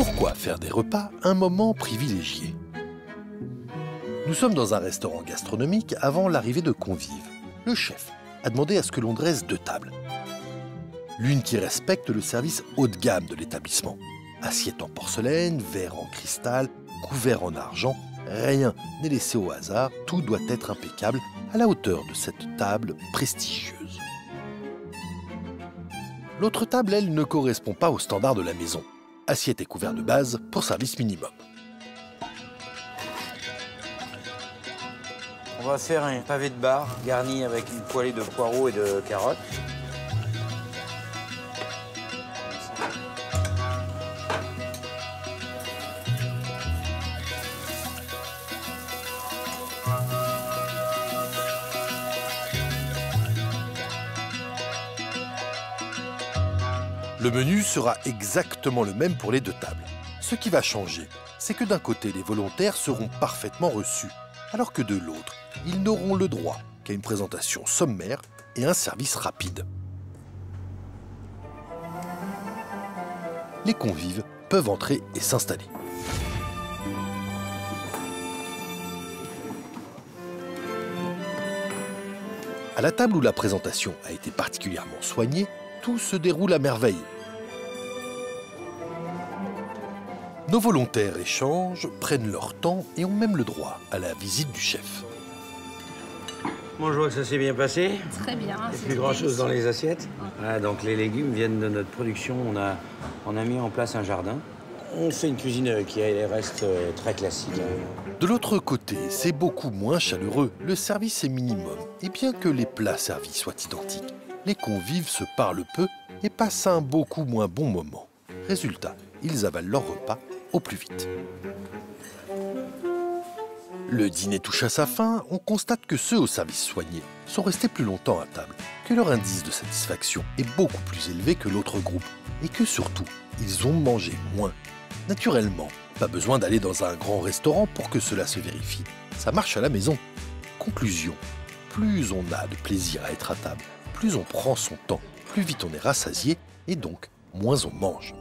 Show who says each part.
Speaker 1: Pourquoi faire des repas un moment privilégié? Nous sommes dans un restaurant gastronomique avant l'arrivée de convives. Le chef a demandé à ce que l'on dresse 2 tables. L'une qui respecte le service haut de gamme de l'établissement. Assiettes en porcelaine, verres en cristal, couverts en argent, rien n'est laissé au hasard, tout doit être impeccable à la hauteur de cette table prestigieuse. L'autre table, elle, ne correspond pas aux standards de la maison. Assiette et couvert de base pour service minimum.
Speaker 2: On va faire un pavé de bar garni avec une poêlée de poireaux et de carottes.
Speaker 1: Le menu sera exactement le même pour les 2 tables. Ce qui va changer, c'est que d'un côté, les volontaires seront parfaitement reçus, alors que de l'autre, ils n'auront le droit qu'à une présentation sommaire et un service rapide. Les convives peuvent entrer et s'installer. À la table où la présentation a été particulièrement soignée, tout se déroule à merveille. Nos volontaires échangent, prennent leur temps et ont même le droit à la visite du chef.
Speaker 2: Moi, je vois que ça s'est bien passé.
Speaker 3: Très bien.
Speaker 2: Il n'y a plus grand-chose dans les assiettes. Ah, donc les légumes viennent de notre production. On a mis en place un jardin. On fait une cuisine qui reste très classique.
Speaker 1: De l'autre côté, c'est beaucoup moins chaleureux. Le service est minimum. Et bien que les plats servis soient identiques, les convives se parlent peu et passent un beaucoup moins bon moment. Résultat, ils avalent leur repas au plus vite. Le dîner touche à sa fin, on constate que ceux au service soigné sont restés plus longtemps à table, que leur indice de satisfaction est beaucoup plus élevé que l'autre groupe et que surtout, ils ont mangé moins. Naturellement, pas besoin d'aller dans un grand restaurant pour que cela se vérifie. Ça marche à la maison. Conclusion, plus on a de plaisir à être à table, plus on prend son temps, plus vite on est rassasié et donc moins on mange.